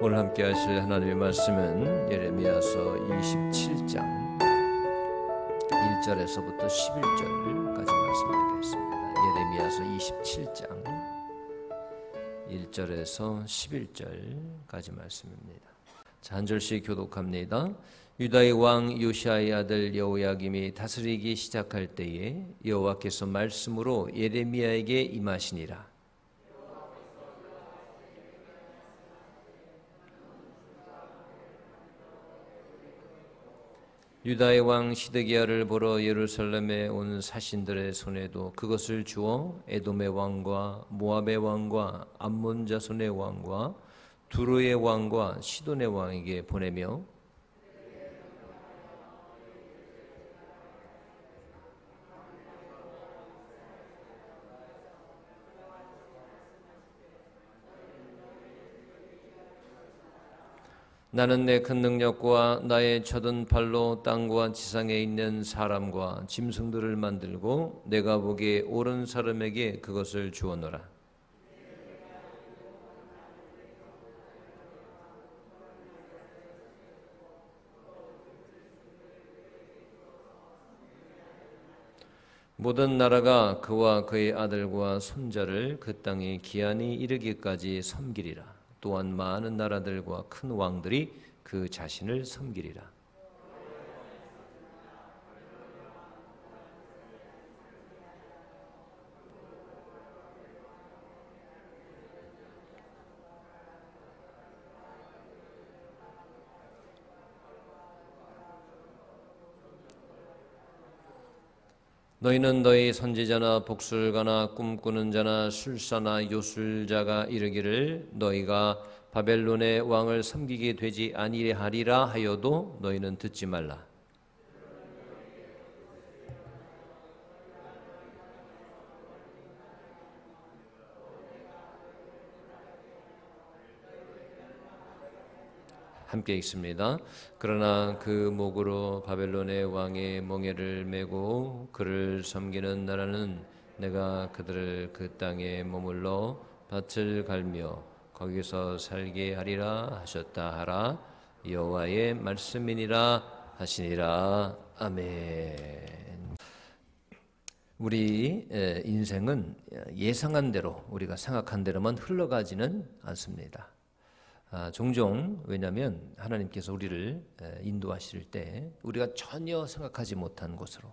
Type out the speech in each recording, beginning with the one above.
오늘 함께 하실 하나님의 말씀은 예레미야서 27장 1절에서부터 11절까지 말씀드리겠습니다. 예레미야서 27장 1절에서 11절까지 말씀입니다. 자, 한 절씩 교독합니다. 유다의 왕 요시아의 아들 여호야김이 다스리기 시작할 때에 여호와께서 말씀으로 예레미야에게 임하시니라. 유다의 왕 시드기야를 보러 예루살렘에 온 사신들의 손에도 그것을 주어 에돔의 왕과 모압의 왕과 암몬 자손의 왕과 두로의 왕과 시돈의 왕에게 보내며 나는 내 큰 능력과 나의 쳐든 팔로 땅과 지상에 있는 사람과 짐승들을 만들고 내가 보기에 옳은 사람에게 그것을 주었노라. 모든 나라가 그와 그의 아들과 손자를 그 땅에 기한이 이르기까지 섬기리라. 또한 많은 나라들과 큰 왕들이 그 자신을 섬기리라. 너희는 너희 선지자나 복술가나 꿈꾸는 자나 술사나 요술자가 이르기를 너희가 바벨론의 왕을 섬기게 되지 아니하리라 하여도 너희는 듣지 말라. 함께 읽습니다. 그러나 그 목으로 바벨론의 왕의 멍에를 메고 그를 섬기는 나라는 내가 그들을 그 땅에 머물러 밭을 갈며 거기서 살게 하리라 하셨다 하라. 여호와의 말씀이니라 하시니라. 아멘. 우리 인생은 예상한 대로 우리가 생각한 대로만 흘러가지는 않습니다. 종종 왜냐하면 하나님께서 우리를 인도하실 때 우리가 전혀 생각하지 못한 곳으로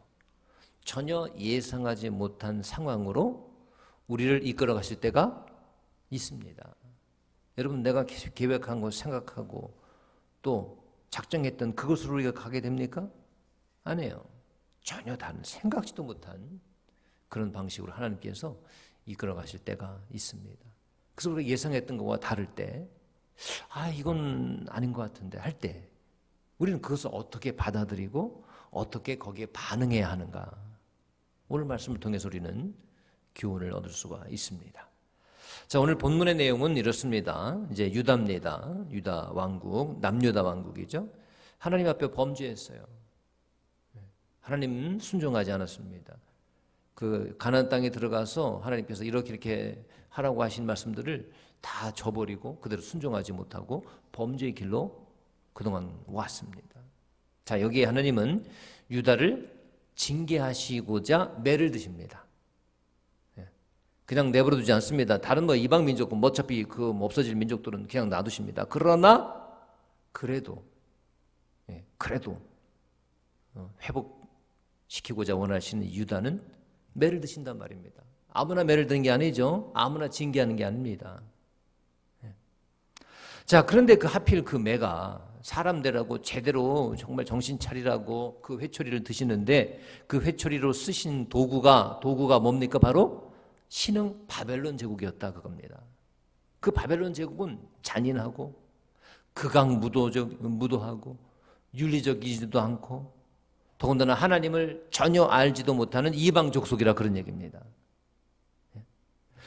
전혀 예상하지 못한 상황으로 우리를 이끌어 가실 때가 있습니다. 여러분, 내가 계획한 것 생각하고 또 작정했던 그곳으로 우리가 가게 됩니까? 아니에요. 전혀 다른 생각지도 못한 그런 방식으로 하나님께서 이끌어 가실 때가 있습니다. 그래서 우리가 예상했던 것과 다를 때 이건 아닌 것 같은데 할 때 우리는 그것을 어떻게 받아들이고 어떻게 거기에 반응해야 하는가, 오늘 말씀을 통해서 우리는 교훈을 얻을 수가 있습니다. 자, 오늘 본문의 내용은 이렇습니다. 이제 유다입니다. 유다 왕국, 남유다 왕국이죠. 하나님 앞에 범죄했어요. 하나님 순종하지 않았습니다. 그 가나안 땅에 들어가서 하나님께서 이렇게 하라고 하신 말씀들을 다 저버리고 그대로 순종하지 못하고 범죄의 길로 그동안 왔습니다. 자, 여기에 하나님은 유다를 징계하시고자 매를 드십니다. 그냥 내버려두지 않습니다. 다른 이방 민족, 어차피 없어질 민족들은 그냥 놔두십니다. 그러나 그래도 회복시키고자 원하시는 유다는 매를 드신단 말입니다. 아무나 매를 드는 게 아니죠. 아무나 징계하는 게 아닙니다. 자, 그런데 하필 그 매가 사람들하고 제대로 정말 정신 차리라고 그 회초리를 드시는데 그 회초리로 쓰신 도구가 뭡니까? 바로 신흥 바벨론 제국이었다 그겁니다. 그 바벨론 제국은 잔인하고 극악무도하고 윤리적이지도 않고 더군다나 하나님을 전혀 알지도 못하는 이방 족속이라 그런 얘기입니다.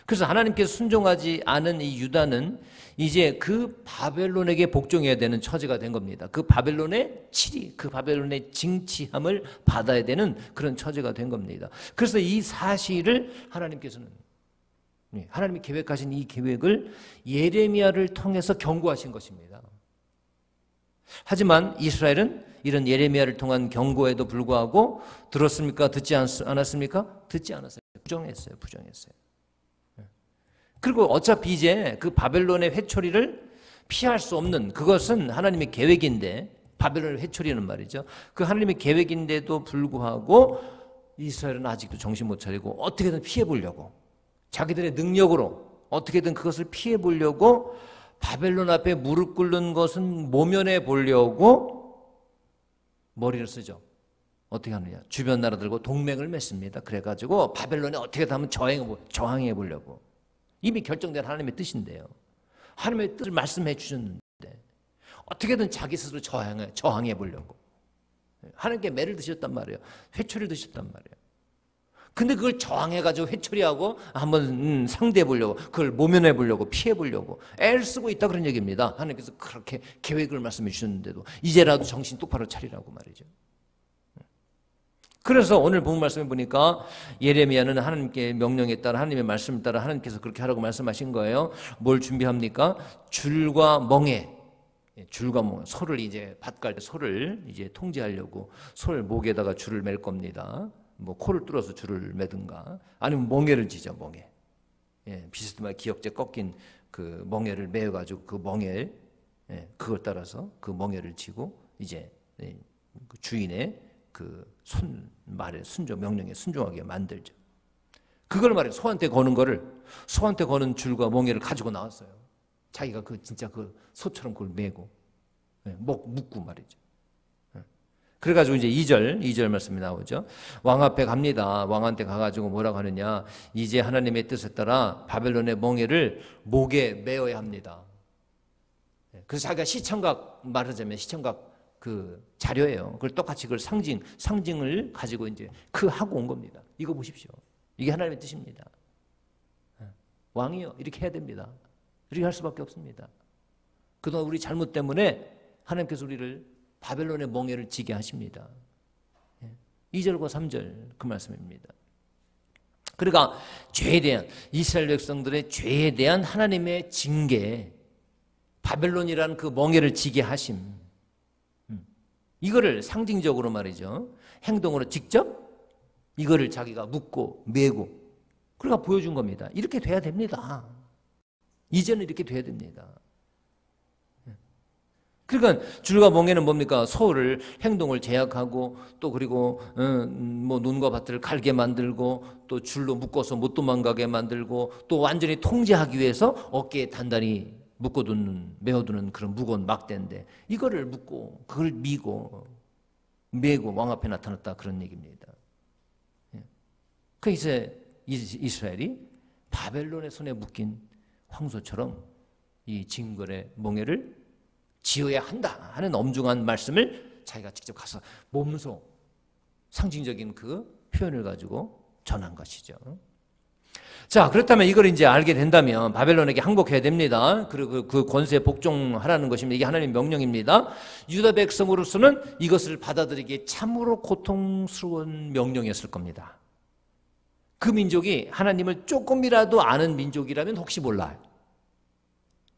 그래서 하나님께서 순종하지 않은 이 유다는 이제 그 바벨론에게 복종해야 되는 처지가 된 겁니다. 그 바벨론의 치리, 그 바벨론의 징치함을 받아야 되는 그런 처지가 된 겁니다. 그래서 이 사실을 하나님께서는 하나님이 계획하신 이 계획을 예레미야를 통해서 경고하신 것입니다. 하지만 이스라엘은 이런 예레미야를 통한 경고에도 불구하고 들었습니까? 듣지 않았습니까? 듣지 않았어요. 부정했어요. 그리고 어차피 이제 그 바벨론의 회초리를 피할 수 없는, 그것은 하나님의 계획인데, 바벨론의 회초리는 말이죠. 그 하나님의 계획인데도 불구하고 이스라엘은 아직도 정신 못 차리고 어떻게든 피해보려고, 자기들의 능력으로 어떻게든 그것을 피해보려고 바벨론 앞에 무릎 꿇는 것은 모면해 보려고 머리를 쓰죠. 어떻게 하느냐? 주변 나라들과 동맹을 맺습니다. 그래가지고 바벨론에 어떻게든 하면 저항해 보려고. 이미 결정된 하나님의 뜻인데요. 하나님의 뜻을 말씀해 주셨는데 어떻게든 자기 스스로 저항해 보려고. 하나님께 매를 드셨단 말이에요. 회초리를 드셨단 말이에요. 근데 그걸 저항해가지고 회초리하고 한번 상대해 보려고, 그걸 모면해 보려고, 피해 보려고 애를 쓰고 있다, 그런 얘기입니다. 하나님께서 그렇게 계획을 말씀해 주셨는데도 이제라도 정신 똑바로 차리라고 말이죠. 그래서 오늘 본 말씀에 보니까 예레미야는 하나님께 명령에 따라, 하나님의 말씀에 따라 하나님께서 그렇게 하라고 말씀하신 거예요. 뭘 준비합니까? 줄과 멍에, 소를 이제 밭 갈 때 소를 이제 통제하려고 소를 목에다가 줄을 맬 겁니다. 뭐 코를 뚫어서 줄을 매든가, 아니면 멍에를 지죠. 멍에. 비스듬하게 기역제 꺾인 그 멍에를 매어가지고 그 멍에, 그걸 따라서 그 멍에를 지고 이제 그 주인의 그 말에 명령에 순종하게 만들죠. 그걸 말해 소한테 거는 거를, 소한테 거는 줄과 멍에를 가지고 나왔어요. 자기가 진짜 그 소처럼 그걸 메고 묶고 말이죠. 그래가지고 이제 2절 말씀이 나오죠. 왕 앞에 갑니다. 왕한테 가가지고 뭐라고 하느냐? 이제 하나님의 뜻에 따라 바벨론의 멍에를 목에 메어야 합니다. 그래서 자기가 시청각, 말하자면 시청각 그 자료예요. 그걸 똑같이 그걸 상징을 가지고 이제 하고 온 겁니다. 이거 보십시오. 이게 하나님의 뜻입니다. 왕이요, 이렇게 해야 됩니다. 이렇게 할 수밖에 없습니다. 그동안 우리 잘못 때문에 하나님께서 우리를 바벨론의 멍에를 지게 하십니다. 2절과 3절 그 말씀입니다. 그러니까 죄에 대한, 이스라엘 백성들의 죄에 대한 하나님의 징계, 바벨론이라는 그 멍에를 지게 하심, 이거를 상징적으로 말이죠, 행동으로 직접 이거를 자기가 묶고 메고 그러니까 보여준 겁니다. 이렇게 돼야 됩니다. 이제는 이렇게 돼야 됩니다. 그러니까 줄과 멍에는 뭡니까? 소를 행동을 제약하고, 또 그리고 뭐 눈과 밭을 갈게 만들고, 또 줄로 묶어서 못 도망가게 만들고, 또 완전히 통제하기 위해서 어깨에 단단히 묶어두는, 메어두는 그런 무거운 막대인데, 이거를 묶고 그걸 미고 메고 왕 앞에 나타났다, 그런 얘기입니다. 그 이스라엘이 바벨론의 손에 묶인 황소처럼 이 징벌의 멍에를 지어야 한다 하는 엄중한 말씀을 자기가 직접 가서 몸소, 상징적인 그 표현을 가지고 전한 것이죠. 자, 그렇다면 이걸 이제 알게 된다면 바벨론에게 항복해야 됩니다. 그리고 그 권세에 복종하라는 것입니다. 이게 하나님의 명령입니다. 유다 백성으로서는 이것을 받아들이기에 참으로 고통스러운 명령이었을 겁니다. 그 민족이 하나님을 조금이라도 아는 민족이라면 혹시 몰라요.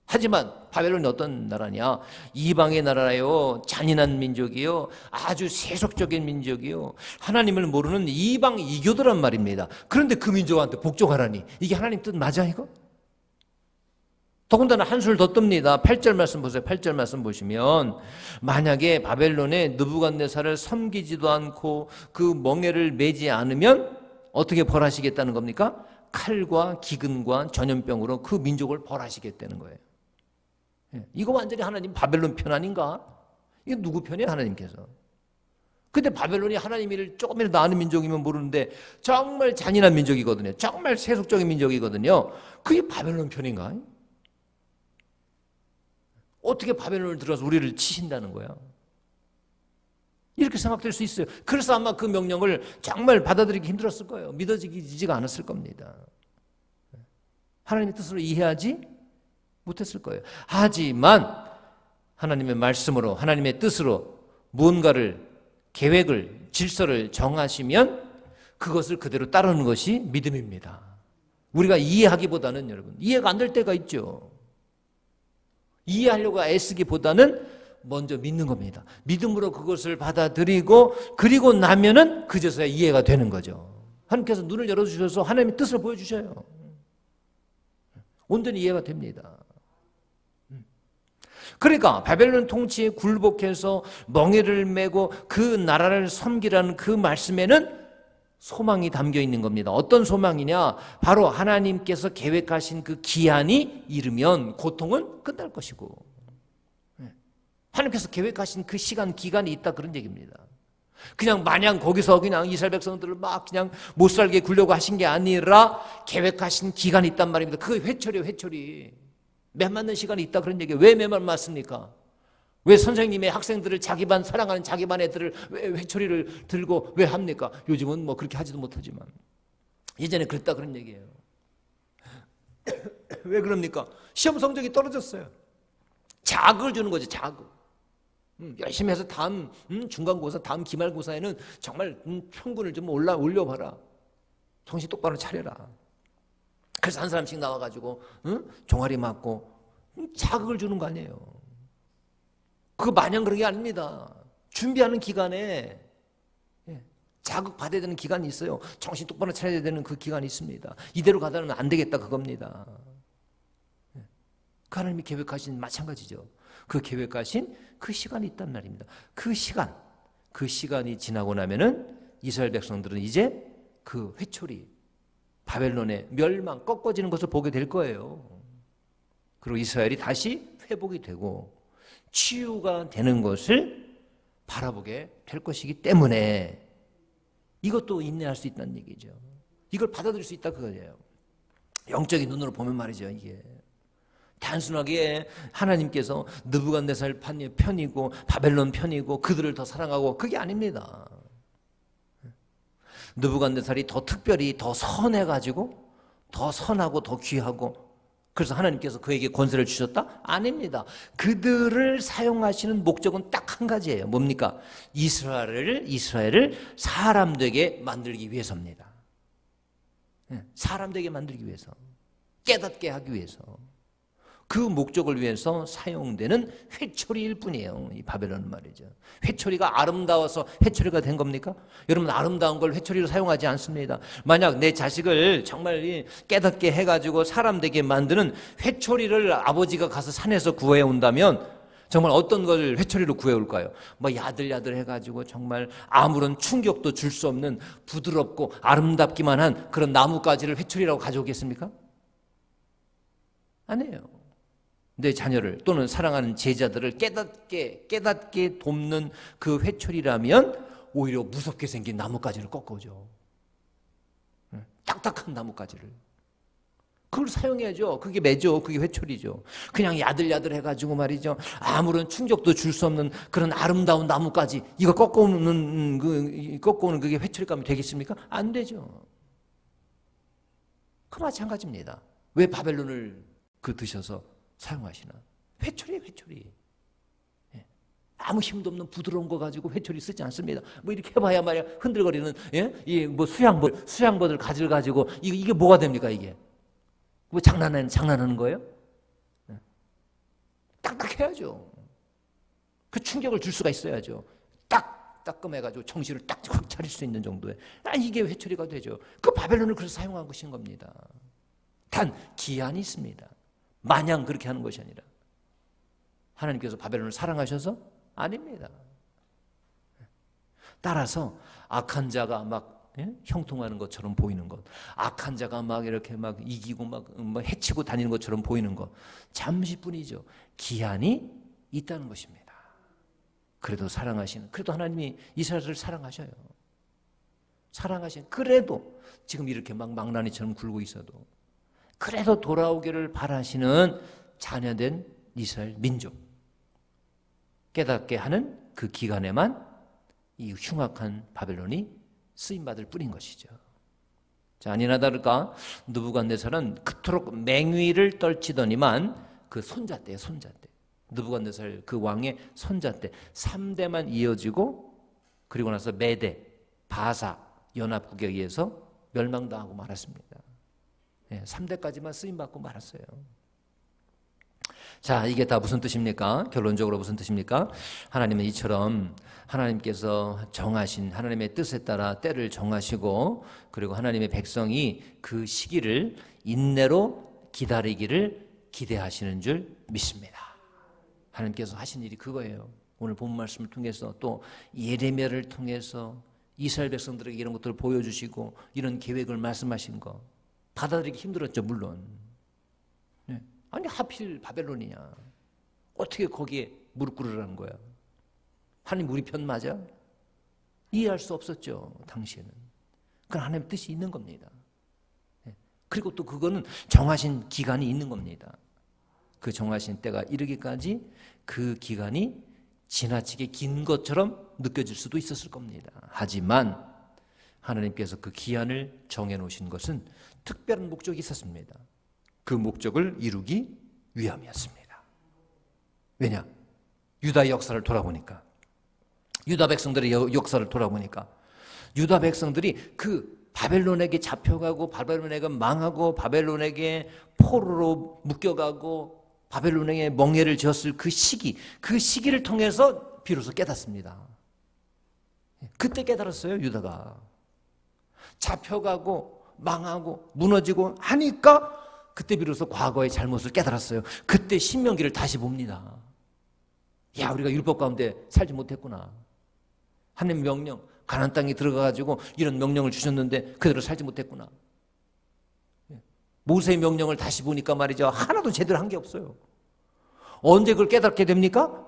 하지만 바벨론이 어떤 나라냐? 이방의 나라요, 잔인한 민족이요, 아주 세속적인 민족이요, 하나님을 모르는 이방 이교도란 말입니다. 그런데 그 민족한테 복종하라니, 이게 하나님 뜻 맞아 이거? 더군다나 한술 더 뜹니다. 8절 말씀 보세요. 8절 말씀 보시면, 만약에 바벨론에 느부갓네살을 섬기지도 않고 그 멍에를 매지 않으면 어떻게 벌하시겠다는 겁니까? 칼과 기근과 전염병으로 그 민족을 벌하시겠다는 거예요. 이거 완전히 하나님 바벨론 편 아닌가? 이거 누구 편이에요, 하나님께서? 근데 바벨론이 하나님을 조금이라도 아는 민족이면 모르는데 정말 잔인한 민족이거든요. 정말 세속적인 민족이거든요. 그게 바벨론 편인가? 어떻게 바벨론을 들어서 우리를 치신다는 거야? 이렇게 생각될 수 있어요. 그래서 아마 그 명령을 정말 받아들이기 힘들었을 거예요. 믿어지지가 않았을 겁니다. 하나님의 뜻으로 이해하지 못했을 거예요. 하지만 하나님의 말씀으로, 하나님의 뜻으로 무언가를, 계획을, 질서를 정하시면 그것을 그대로 따르는 것이 믿음입니다. 우리가 이해하기보다는 여러분 이해가 안 될 때가 있죠. 이해하려고 애쓰기보다는 먼저 믿는 겁니다. 믿음으로 그것을 받아들이고 그리고 나면은 그제서야 이해가 되는 거죠. 하나님께서 눈을 열어주셔서 하나님의 뜻을 보여주셔요. 온전히 이해가 됩니다. 그러니까 바벨론 통치에 굴복해서 멍에를 메고 그 나라를 섬기라는 그 말씀에는 소망이 담겨 있는 겁니다. 어떤 소망이냐? 바로 하나님께서 계획하신 그 기한이 이르면 고통은 끝날 것이고, 하나님께서 계획하신 그 시간, 기간이 있다, 그런 얘기입니다. 그냥 마냥 거기서 그냥 이스라엘 백성들을 막 그냥 못 살게 굴려고 하신 게 아니라 계획하신 기간이 있단 말입니다. 그게 회초리예요, 회초리. 매 맞는 시간이 있다, 그런 얘기예요. 왜 매만 맞습니까? 왜 선생님의 학생들을 자기 반, 사랑하는 자기 반 애들을 왜 회초리를 들고 왜 합니까? 요즘은 뭐 그렇게 하지도 못하지만 예전에 그랬다, 그런 얘기예요. 왜 그럽니까? 시험 성적이 떨어졌어요. 자극을 주는 거죠, 자극. 열심히 해서 다음 중간고사, 다음 기말고사에는 정말 평균을 좀 올려봐라. 정신 똑바로 차려라. 그래서 한 사람씩 나와가지고 종아리 맞고 자극을 주는 거 아니에요. 그거 마냥 그런 게 아닙니다. 준비하는 기간에 자극 받아야 되는 기간이 있어요. 정신 똑바로 차려야 되는 그 기간이 있습니다. 이대로 가다는 안 되겠다, 그겁니다. 그 하나님이 계획하신, 마찬가지죠. 그 계획하신 그 시간이 있단 말입니다. 그 시간이 지나고 나면은 이스라엘 백성들은 이제 그 회초리, 바벨론의 멸망, 꺾어지는 것을 보게 될 거예요. 그리고 이스라엘이 다시 회복이 되고 치유가 되는 것을 바라보게 될 것이기 때문에 이것도 인내할 수 있다는 얘기죠. 이걸 받아들일 수 있다, 그거예요. 영적인 눈으로 보면 말이죠. 이게 단순하게 하나님께서 느부갓네살 편이고 바벨론 편이고 그들을 더 사랑하고, 그게 아닙니다. 느부갓네살이 더 특별히 더 선해가지고 더 선하고 더 귀하고 그래서 하나님께서 그에게 권세를 주셨다? 아닙니다. 그들을 사용하시는 목적은 딱 한 가지예요. 뭡니까? 이스라엘을 사람 되게 만들기 위해서입니다. 사람 되게 만들기 위해서, 깨닫게 하기 위해서, 그 목적을 위해서 사용되는 회초리일 뿐이에요. 이 바벨론은 말이죠. 회초리가 아름다워서 회초리가 된 겁니까? 여러분, 아름다운 걸 회초리로 사용하지 않습니다. 만약 내 자식을 정말 깨닫게 해가지고 사람 되게 만드는 회초리를 아버지가 가서 산에서 구해 온다면 정말 어떤 걸 회초리로 구해 올까요? 뭐 야들야들 해가지고 정말 아무런 충격도 줄 수 없는 부드럽고 아름답기만 한 그런 나뭇가지를 회초리라고 가져오겠습니까? 아니에요. 내 자녀를 또는 사랑하는 제자들을 깨닫게 돕는 그 회초리라면 오히려 무섭게 생긴 나뭇가지를 꺾어오죠. 딱딱한 나뭇가지를. 그걸 사용해야죠. 그게 매죠. 그게 회초리죠. 그냥 야들야들 해가지고 말이죠. 아무런 충격도 줄 수 없는 그런 아름다운 나뭇가지, 이거 꺾어오는 그게 회초리감이 되겠습니까? 안 되죠. 그 마찬가지입니다. 왜 바벨론을 드셔서 사용하시나? 회초리예요, 회초리. 아무 힘도 없는 부드러운 거 가지고 회초리 쓰지 않습니다. 뭐 이렇게 해봐야 말이야 흔들거리는 뭐 수양버들 가지를 가지고 이게 뭐가 됩니까? 이게 뭐 장난하는 거예요? 딱딱해야죠. 그 충격을 줄 수가 있어야죠. 따끔해가지고 정신을 딱 확 차릴 수 있는 정도의 이게 회초리가 되죠. 그 바벨론을 그래서 사용한 것인 겁니다. 단 기한이 있습니다. 마냥 그렇게 하는 것이 아니라 하나님께서 바벨론을 사랑하셔서? 아닙니다. 따라서 악한 자가 막 형통하는 것처럼 보이는 것, 악한 자가 막 이렇게 막 이기고 막 해치고 다니는 것처럼 보이는 것, 잠시뿐이죠. 기한이 있다는 것입니다. 그래도 그래도 하나님이 이스라엘을 사랑하셔요. 그래도 지금 이렇게 막 망나니처럼 굴고 있어도 그래도 돌아오기를 바라시는 자녀된 이스라엘 민족, 깨닫게 하는 그 기간에만 이 흉악한 바벨론이 쓰임받을 뿐인 것이죠. 자, 아니나 다를까 느부갓네살은 그토록 맹위를 떨치더니만 그 손자 때 느부갓네살 그 왕의 손자 때 3대만 이어지고 그리고 나서 메대, 바사 연합국에 의해서 멸망당하고 말았습니다. 3대까지만 쓰임받고 말았어요. 자, 이게 다 무슨 뜻입니까? 결론적으로 무슨 뜻입니까? 하나님은 이처럼 하나님께서 정하신 하나님의 뜻에 따라 때를 정하시고, 그리고 하나님의 백성이 그 시기를 인내로 기다리기를 기대하시는 줄 믿습니다. 하나님께서 하신 일이 그거예요. 오늘 본 말씀을 통해서, 또 예레미야를 통해서 이스라엘 백성들에게 이런 것들을 보여주시고 이런 계획을 말씀하신 거 받아들이기 힘들었죠, 물론. 아니 하필 바벨론이냐, 어떻게 거기에 무릎 꿇으라는 거야? 하나님 우리 편 맞아? 이해할 수 없었죠, 당시에는. 그건 하나님의 뜻이 있는 겁니다. 그리고 또 그거는 정하신 기간이 있는 겁니다. 그 정하신 때가 이르기까지 그 기간이 지나치게 긴 것처럼 느껴질 수도 있었을 겁니다. 하지만 하나님께서 그 기한을 정해놓으신 것은 특별한 목적이 있었습니다. 그 목적을 이루기 위함이었습니다. 왜냐? 유다의 역사를 돌아보니까, 유다 백성들의 역사를 돌아보니까, 유다 백성들이 그 바벨론에게 잡혀가고, 바벨론에게 망하고, 바벨론에게 포로로 묶여가고, 바벨론에게 멍에를 지었을 그 시기를 통해서 비로소 깨닫습니다. 그때 깨달았어요, 유다가. 잡혀가고 망하고 무너지고 하니까 그때 비로소 과거의 잘못을 깨달았어요. 그때 신명기를 다시 봅니다. 야, 우리가 율법 가운데 살지 못했구나. 하나님 명령, 가나안 땅에 들어가가지고 이런 명령을 주셨는데 그대로 살지 못했구나. 모세의 명령을 다시 보니까 말이죠, 하나도 제대로 한 게 없어요. 언제 그걸 깨닫게 됩니까?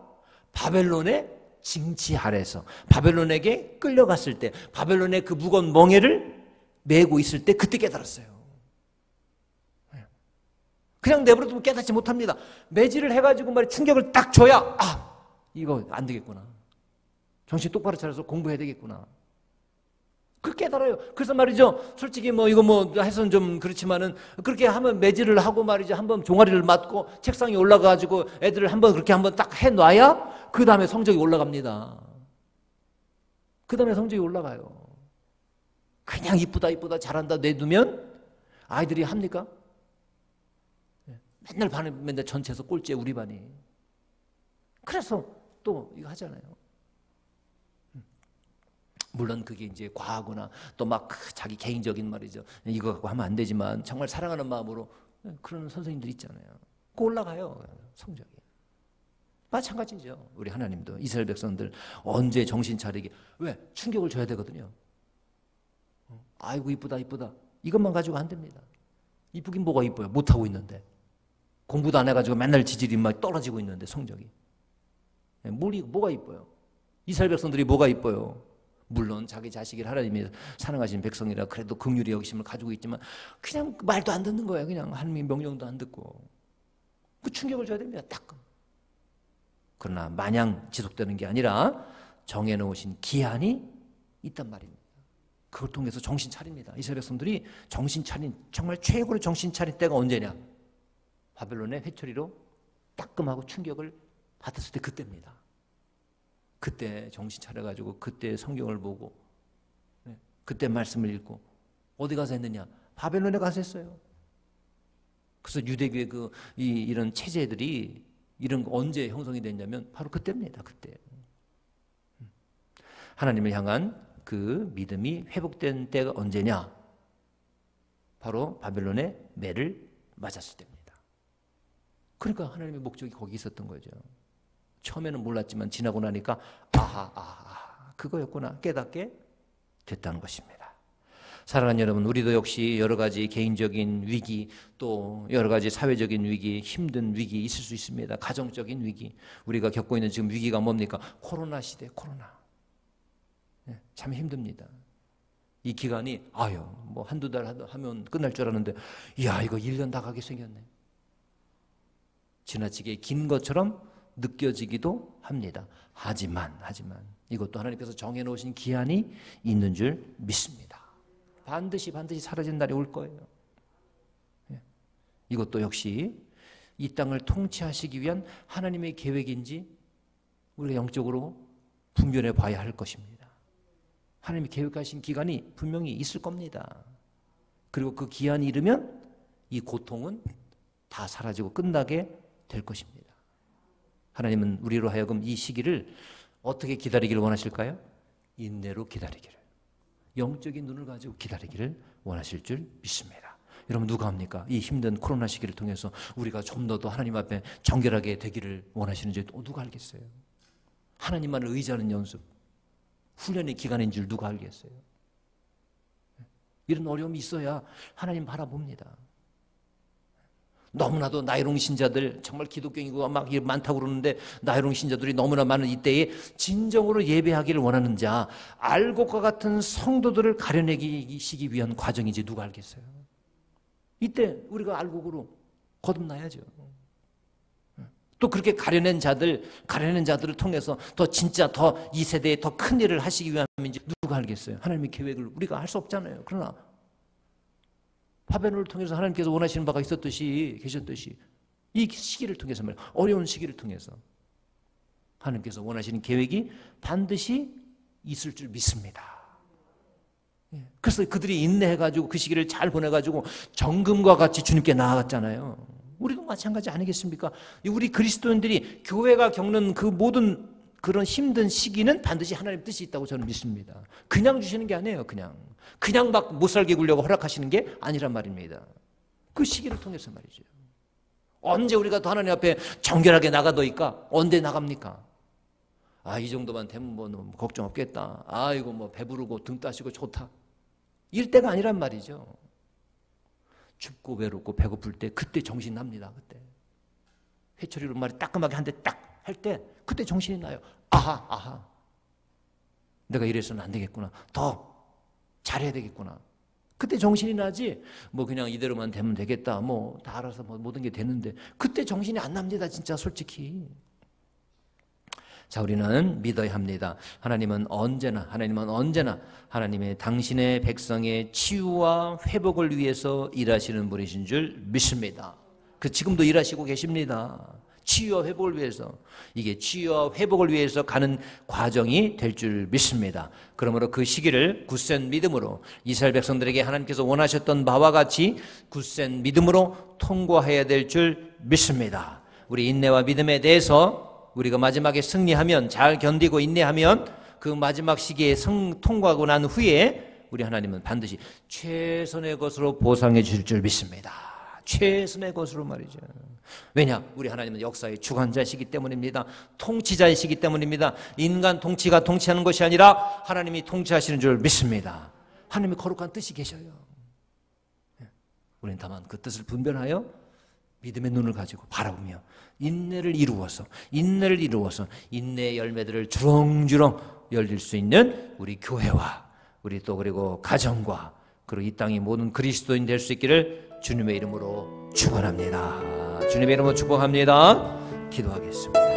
바벨론의 징치 아래서, 바벨론에게 끌려갔을 때, 바벨론의 그 무거운 멍에를 메고 있을 때, 그때 깨달았어요. 그냥 내버려두면 깨닫지 못합니다. 매질을 해가지고 말이 충격을 딱 줘야, 아, 이거 안 되겠구나, 정신 똑바로 차려서 공부해야 되겠구나, 그 깨달아요. 그래서 말이죠, 솔직히 뭐 이거 뭐 해서는 좀 그렇지만은, 그렇게 하면 매질을 하고 말이죠, 한번 종아리를 맞고 책상에 올라가가지고 애들을 한번 그렇게 한번 딱 해놔야 그 다음에 성적이 올라갑니다. 그 다음에 성적이 올라가요. 그냥 이쁘다 잘한다 내두면 아이들이 합니까? 맨날 반에 맨날 전체에서 꼴찌에 우리 반이. 그래서 또 이거 하잖아요. 물론 그게 이제 과하거나 또 막 자기 개인적인 말이죠, 이거 갖고 하면 안 되지만 정말 사랑하는 마음으로 그런 선생님들 있잖아요. 그 올라가요, 성적이. 마찬가지죠. 우리 하나님도 이스라엘 백성들 언제 정신 차리게, 왜? 충격을 줘야 되거든요. 아이고 이쁘다 이것만 가지고 안 됩니다. 이쁘긴 뭐가 이뻐요, 못하고 있는데. 공부도 안 해가지고 맨날 지질이 막 떨어지고 있는데 성적이. 뭐가 이뻐요? 이스라엘 백성들이 뭐가 이뻐요? 물론 자기 자식을 하나님이 사랑하신 백성이라 그래도 긍휼의 여기심을 가지고 있지만 그냥 말도 안 듣는 거예요. 그냥 하나님의 명령도 안 듣고. 그 충격을 줘야 됩니다, 딱. 그러나 마냥 지속되는 게 아니라 정해놓으신 기한이 있단 말입니다. 그걸 통해서 정신 차립니다. 이스라엘 백성들이 정신 차린, 정말 최고로 정신 차린 때가 언제냐? 바벨론의 회초리로 따끔하고 충격을 받았을 때, 그때입니다. 그때 정신 차려가지고 그때 성경을 보고 그때 말씀을 읽고 어디 가서 했느냐? 바벨론에 가서 했어요. 그래서 유대교의 이런 체제들이 이런 거 언제 형성이 됐냐면 바로 그때입니다. 그때. 하나님을 향한 그 믿음이 회복된 때가 언제냐? 바로 바벨론의 매를 맞았을 때입니다. 그러니까 하나님의 목적이 거기 있었던 거죠. 처음에는 몰랐지만 지나고 나니까 그거였구나 깨닫게 됐다는 것입니다. 사랑하는 여러분, 우리도 역시 여러 가지 개인적인 위기, 또 여러 가지 사회적인 위기, 힘든 위기 있을 수 있습니다. 가정적인 위기, 우리가 겪고 있는 지금 위기가 뭡니까? 코로나 시대, 코로나. 참 힘듭니다. 이 기간이 뭐 한두 달 하면 끝날 줄 알았는데, 이야, 이거 1년 다 가게 생겼네. 지나치게 긴 것처럼 느껴지기도 합니다. 하지만 이것도 하나님께서 정해놓으신 기한이 있는 줄 믿습니다. 반드시 사라진 날이 올 거예요. 이것도 역시 이 땅을 통치하시기 위한 하나님의 계획인지 우리가 영적으로 분별해 봐야 할 것입니다. 하나님이 계획하신 기간이 분명히 있을 겁니다. 그리고 그 기한이 이르면 이 고통은 다 사라지고 끝나게 될 것입니다. 하나님은 우리로 하여금 이 시기를 어떻게 기다리기를 원하실까요? 인내로 기다리기를, 영적인 눈을 가지고 기다리기를 원하실 줄 믿습니다. 여러분, 누가 합니까? 이 힘든 코로나 시기를 통해서 우리가 좀 더 하나님 앞에 정결하게 되기를 원하시는지 누가 알겠어요? 하나님만을 의지하는 연습, 훈련의 기간인 줄 누가 알겠어요? 이런 어려움이 있어야 하나님 바라봅니다. 너무나도 나이롱 신자들, 정말 기독교 인구가 막 많다고 그러는데 나이롱 신자들이 너무나 많은 이때에 진정으로 예배하기를 원하는 자, 알곡과 같은 성도들을 가려내기시기 위한 과정인지 누가 알겠어요? 이때 우리가 알곡으로 거듭나야죠. 또 그렇게 가려낸 자들을 통해서 더 진짜 더 이 세대에 더 큰 일을 하시기 위함인지 누가 알겠어요? 하나님의 계획을 우리가 할 수 없잖아요. 그러나 바벨론을 통해서 하나님께서 원하시는 바가 계셨듯이 이 시기를 통해서 말이에요. 어려운 시기를 통해서 하나님께서 원하시는 계획이 반드시 있을 줄 믿습니다. 그래서 그들이 인내해가지고 그 시기를 잘 보내가지고 정금과 같이 주님께 나아갔잖아요. 우리도 마찬가지 아니겠습니까? 우리 그리스도인들이 교회가 겪는 그 모든 그런 힘든 시기는 반드시 하나님 뜻이 있다고 저는 믿습니다. 그냥 주시는 게 아니에요. 그냥 막 못 살게 굴려고 허락하시는 게 아니란 말입니다. 그 시기를 통해서 말이죠. 언제 우리가 더 하나님 앞에 정결하게 나가더이까? 언제 나갑니까? 이 정도만 되면 뭐 걱정 없겠다. 이거 뭐 배부르고 등 따시고 좋다. 이럴 때가 아니란 말이죠. 춥고 외롭고 배고플 때 그때 정신 납니다. 그때 회초리로 말이 따끔하게 한 대 딱 할 때 그때 정신이 나요. 아하, 내가 이래서는 안 되겠구나. 더 잘해야 되겠구나. 그때 정신이 나지. 뭐 그냥 이대로만 되면 되겠다. 뭐 다 알아서 뭐 모든 게 되는데 그때 정신이 안 납니다. 진짜 솔직히. 자, 우리는 믿어야 합니다. 하나님은 언제나 하나님의 당신의 백성의 치유와 회복을 위해서 일하시는 분이신 줄 믿습니다. 지금도 일하시고 계십니다. 치유와 회복을 위해서, 이게 치유와 회복을 위해서 가는 과정이 될 줄 믿습니다. 그러므로 그 시기를 굳센 믿음으로 이스라엘 백성들에게 하나님께서 원하셨던 바와 같이 굳센 믿음으로 통과해야 될 줄 믿습니다. 우리 인내와 믿음에 대해서 우리가 마지막에 승리하면, 잘 견디고 인내하면 그 마지막 시기에 통과하고 난 후에 우리 하나님은 반드시 최선의 것으로 보상해 주실 줄 믿습니다. 최선의 것으로 말이죠. 왜냐? 우리 하나님은 역사의 주관자이시기 때문입니다. 통치자이시기 때문입니다. 인간 통치가 통치하는 것이 아니라 하나님이 통치하시는 줄 믿습니다. 하나님의 거룩한 뜻이 계셔요. 우리는 다만 그 뜻을 분별하여 믿음의 눈을 가지고 바라보며 인내를 이루어서 인내의 열매들을 주렁주렁 열릴 수 있는 우리 교회와 우리 또 그리고 가정과 그리고 이 땅의 모든 그리스도인 될 수 있기를 주님의 이름으로 축원합니다. 주님의 이름으로 축복합니다. 기도하겠습니다.